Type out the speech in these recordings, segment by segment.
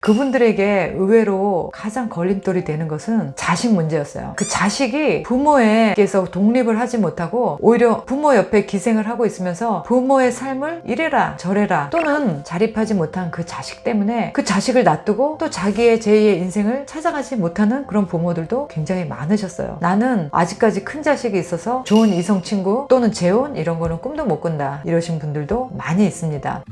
그분들에게 의외로 가장 걸림돌이 되는 것은 자식 문제였어요. 그 자식이 부모에게서 독립을 하지 못하고 오히려 부모 옆에 기생을 하고 있으면서 부모의 삶을 이래라 저래라 또는 자립하지 못한 그 자식 때문에 그 자식을 놔두고 또 자기의 제2의 인생을 찾아가지 못하는 그런 부모들도 굉장히 많으셨어요. 나는 아직까지 큰 자식이 있어서 좋은 이성 친구 또는 재혼 이런 거는 꿈도 못 꾼다 이러신 분들도 많이 있습니다.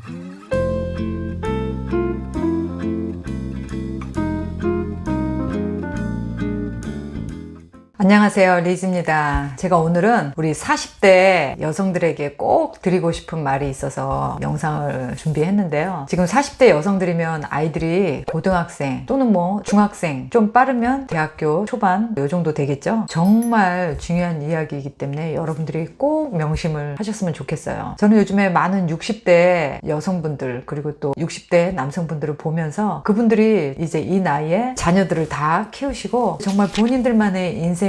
안녕하세요, 리즈입니다. 제가 오늘은 우리 40대 여성들에게 꼭 드리고 싶은 말이 있어서 영상을 준비했는데요. 지금 40대 여성들이면 아이들이 고등학생 또는 중학생, 좀 빠르면 대학교 초반 요 정도 되겠죠. 정말 중요한 이야기이기 때문에 여러분들이 꼭 명심을 하셨으면 좋겠어요. 저는 요즘에 많은 60대 여성분들 그리고 또 60대 남성분들을 보면서 그분들이 이제 이 나이에 자녀들을 다 키우시고 정말 본인들만의 인생을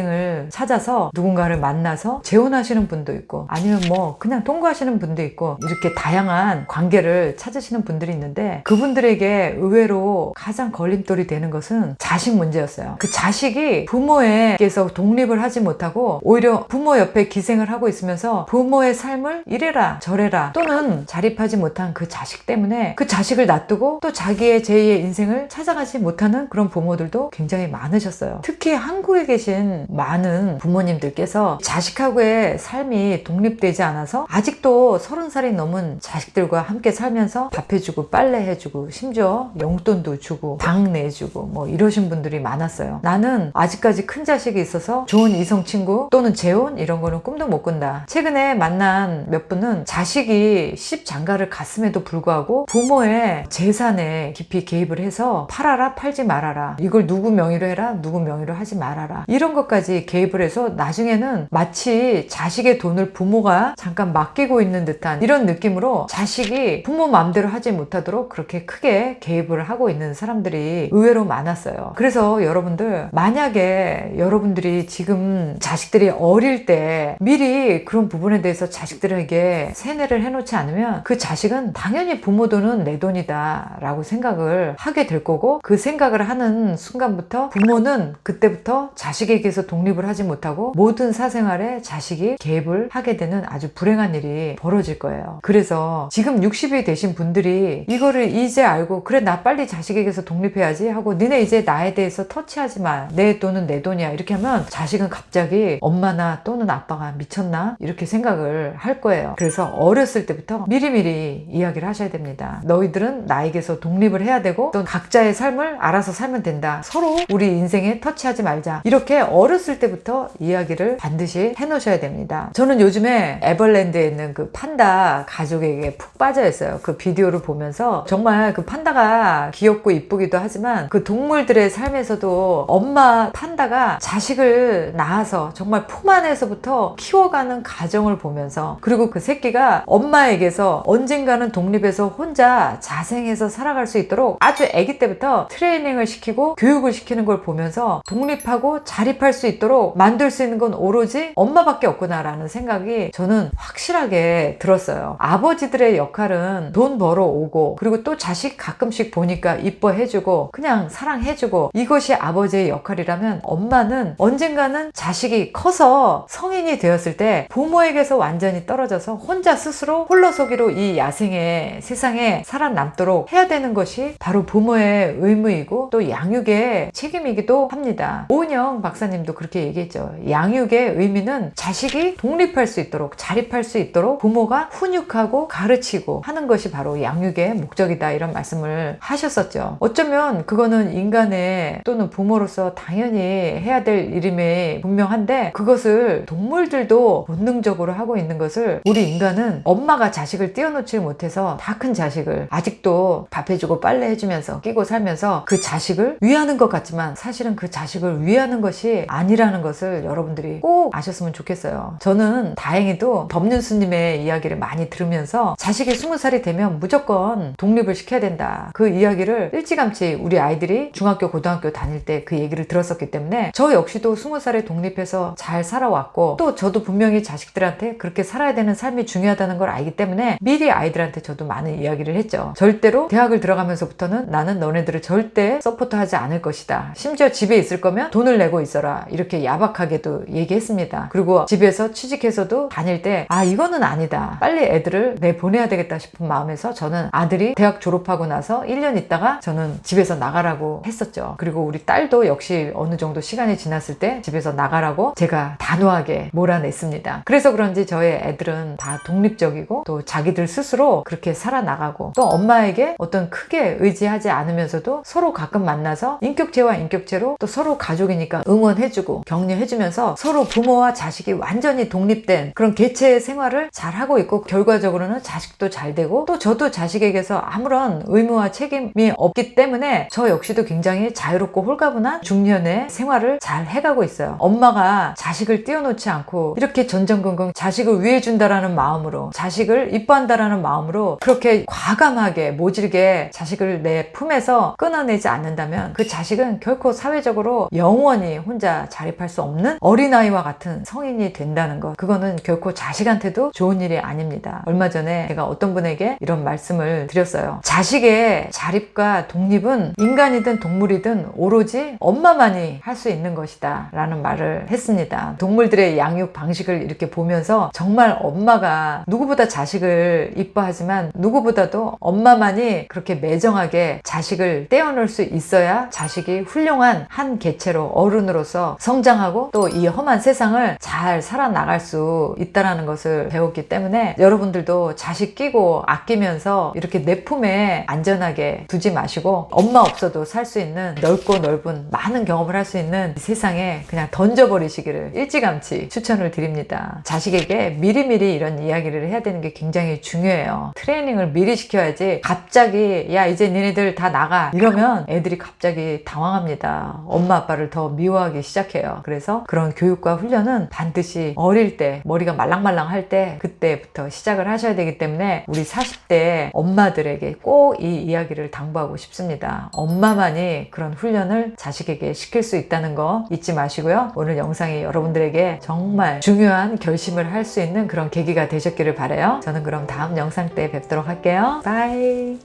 찾아서 누군가를 만나서 재혼하시는 분도 있고 아니면 그냥 통과하시는 분도 있고 이렇게 다양한 관계를 찾으시는 분들이 있는데 그분들에게 의외로 가장 걸림돌이 되는 것은 자식 문제였어요. 그 자식이 부모에게서 독립을 하지 못하고 오히려 부모 옆에 기생을 하고 있으면서 부모의 삶을 이래라 저래라 또는 자립하지 못한 그 자식 때문에 그 자식을 놔두고 또 자기의 제2의 인생을 찾아가지 못하는 그런 부모들도 굉장히 많으셨어요. 특히 한국에 계신 많은 부모님들께서 자식하고의 삶이 독립되지 않아서 아직도 30살이 넘은 자식들과 함께 살면서 밥 해주고 빨래 해주고 심지어 용돈도 주고 방 내주고 이러신 분들이 많았어요. 나는 아직까지 큰 자식이 있어서 좋은 이성 친구 또는 재혼 이런 거는 꿈도 못 꾼다. 최근에 만난 몇 분은 자식이 시집장가를 갔음에도 불구하고 부모의 재산에 깊이 개입을 해서 팔아라 팔지 말아라 이걸 누구 명의로 해라 누구 명의로 하지 말아라 이런 것까지 개입을 해서 나중에는 마치 자식의 돈을 부모가 잠깐 맡기고 있는 듯한 이런 느낌으로 자식이 부모 마음대로 하지 못하도록 그렇게 크게 개입을 하고 있는 사람들이 의외로 많았어요. 그래서 여러분들 만약에 여러분들이 지금 자식들이 어릴 때 미리 그런 부분에 대해서 자식들에게 세뇌를 해놓지 않으면 그 자식은 당연히 부모 돈은 내 돈이다 라고 생각을 하게 될 거고 그 생각을 하는 순간부터 부모는 그때부터 자식에게서 독립을 하지 못하고 모든 사생활에 자식이 개입을 하게 되는 아주 불행한 일이 벌어질 거예요. 그래서 지금 60이 되신 분들이 이거를 이제 알고 그래 나 빨리 자식에게서 독립해야지 하고 니네 이제 나에 대해서 터치하지 마. 내 돈은 내 돈이야. 이렇게 하면 자식은 갑자기 엄마나 또는 아빠가 미쳤나? 이렇게 생각을 할 거예요. 그래서 어렸을 때부터 미리미리 이야기를 하셔야 됩니다. 너희들은 나에게서 독립을 해야 되고 또 각자의 삶을 알아서 살면 된다. 서로 우리 인생에 터치하지 말자. 이렇게 어렸을 때부터 이야기를 반드시 해놓으셔야 됩니다. 저는 요즘에 에버랜드에 있는 그 판다 가족에게 푹 빠져 있어요. 그 비디오를 보면서 정말 그 판다가 귀엽고 이쁘기도 하지만 그 동물들의 삶에서도 엄마 판다가 자식을 낳아서 정말 품 안에서부터 키워가는 과정을 보면서 그리고 그 새끼가 엄마에게서 언젠가는 독립해서 혼자 자생해서 살아갈 수 있도록 아주 아기 때부터 트레이닝을 시키고 교육을 시키는 걸 보면서 독립하고 자립할 수 있도록 만들 수 있는 건 오로지 엄마밖에 없구나라는 생각이 저는 확실하게 들었어요. 아버지들의 역할은 돈 벌어오고 그리고 또 자식 가끔씩 보니까 이뻐해주고 그냥 사랑해주고 이것이 아버지의 역할이라면 엄마는 언젠가는 자식이 커서 성인이 되었을 때 부모에게서 완전히 떨어져서 혼자 스스로 홀로서기로 이 야생의 세상에 살아남도록 해야 되는 것이 바로 부모의 의무이고 또 양육의 책임이기도 합니다. 오은영 박사님도 그렇게 얘기했죠. 양육의 의미는 자식이 독립할 수 있도록 자립할 수 있도록 부모가 훈육하고 가르치고 하는 것이 바로 양육의 목적이다 이런 말씀을 하셨었죠. 어쩌면 그거는 인간의 또는 부모로서 당연히 해야 될 일임이 분명한데 그것을 동물들도 본능적으로 하고 있는 것을 우리 인간은 엄마가 자식을 띄워놓지 못해서 다 큰 자식을 아직도 밥 해주고 빨래 해주면서 끼고 살면서 그 자식을 위하는 것 같지만 사실은 그 자식을 위하는 것이 아닌 아니라는 것을 여러분들이 꼭 아셨으면 좋겠어요. 저는 다행히도 법륜스님의 이야기를 많이 들으면서 자식이 20살이 되면 무조건 독립을 시켜야 된다, 그 이야기를 일찌감치 우리 아이들이 중학교 고등학교 다닐 때 그 얘기를 들었었기 때문에 저 역시도 20살에 독립해서 잘 살아왔고, 또 저도 분명히 자식들한테 그렇게 살아야 되는 삶이 중요하다는 걸 알기 때문에 미리 아이들한테 저도 많은 이야기를 했죠. 절대로 대학을 들어가면서부터는 나는 너네들을 절대 서포트하지 않을 것이다, 심지어 집에 있을 거면 돈을 내고 있어라, 이렇게 야박하게도 얘기했습니다. 그리고 집에서 취직해서도 다닐 때 이거는 아니다, 빨리 애들을 내보내야 되겠다 싶은 마음에서 저는 아들이 대학 졸업하고 나서 1년 있다가 저는 집에서 나가라고 했었죠. 그리고 우리 딸도 역시 어느 정도 시간이 지났을 때 집에서 나가라고 제가 단호하게 몰아냈습니다. 그래서 그런지 저의 애들은 다 독립적이고 또 자기들 스스로 그렇게 살아나가고, 또 엄마에게 어떤 크게 의지하지 않으면서도 서로 가끔 만나서 인격체와 인격체로 또 서로 가족이니까 응원해주고 격려해주면서 서로 부모와 자식이 완전히 독립된 그런 개체의 생활을 잘하고 있고, 결과적으로는 자식도 잘 되고 또 저도 자식에게서 아무런 의무와 책임이 없기 때문에 저 역시도 굉장히 자유롭고 홀가분한 중년의 생활을 잘 해가고 있어요. 엄마가 자식을 띄워놓지 않고 이렇게 전전긍긍 자식을 위해준다라는 마음으로, 자식을 이뻐한다라는 마음으로 그렇게 과감하게 모질게 자식을 내 품에서 끊어내지 않는다면 그 자식은 결코 사회적으로 영원히 혼자 자립할 수 없는 어린아이와 같은 성인이 된다는 것, 그거는 결코 자식한테도 좋은 일이 아닙니다. 얼마 전에 제가 어떤 분에게 이런 말씀을 드렸어요. 자식의 자립과 독립은 인간이든 동물이든 오로지 엄마만이 할 수 있는 것이다 라는 말을 했습니다. 동물들의 양육 방식을 이렇게 보면서 정말 엄마가 누구보다 자식을 이뻐하지만 누구보다도 엄마만이 그렇게 매정하게 자식을 떼어놓을 수 있어야 자식이 훌륭한 한 개체로 어른으로서 성장하고 또 이 험한 세상을 잘 살아나갈 수 있다는 것을 배웠기 때문에 여러분들도 자식 끼고 아끼면서 이렇게 내 품에 안전하게 두지 마시고, 엄마 없어도 살 수 있는 넓고 넓은 많은 경험을 할 수 있는 이 세상에 그냥 던져버리시기를 일찌감치 추천을 드립니다. 자식에게 미리미리 이런 이야기를 해야 되는 게 굉장히 중요해요. 트레이닝을 미리 시켜야지 갑자기 야 이제 니네들 다 나가 이러면 애들이 갑자기 당황합니다. 엄마 아빠를 더 미워하기 시작해요. 그래서 그런 교육과 훈련은 반드시 어릴 때 머리가 말랑말랑할 때 그때부터 시작을 하셔야 되기 때문에 우리 40대 엄마들에게 꼭 이 이야기를 당부하고 싶습니다. 엄마만이 그런 훈련을 자식에게 시킬 수 있다는 거 잊지 마시고요. 오늘 영상이 여러분들에게 정말 중요한 결심을 할 수 있는 그런 계기가 되셨기를 바라요. 저는 그럼 다음 영상 때 뵙도록 할게요. 바이.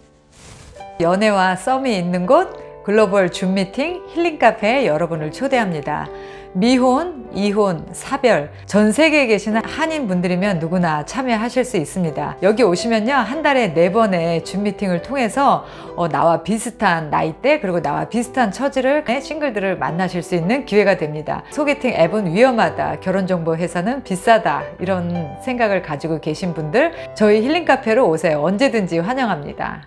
연애와 썸이 있는 곳 글로벌 줌 미팅 힐링 카페에 여러분을 초대합니다. 미혼, 이혼, 사별 전 세계에 계시는 한인 분들이면 누구나 참여하실 수 있습니다. 여기 오시면요, 한 달에 4번의 줌 미팅을 통해서 나와 비슷한 나이대 그리고 나와 비슷한 처지를 싱글들을 만나실 수 있는 기회가 됩니다. 소개팅 앱은 위험하다, 결혼정보 회사는 비싸다, 이런 생각을 가지고 계신 분들 저희 힐링 카페로 오세요. 언제든지 환영합니다.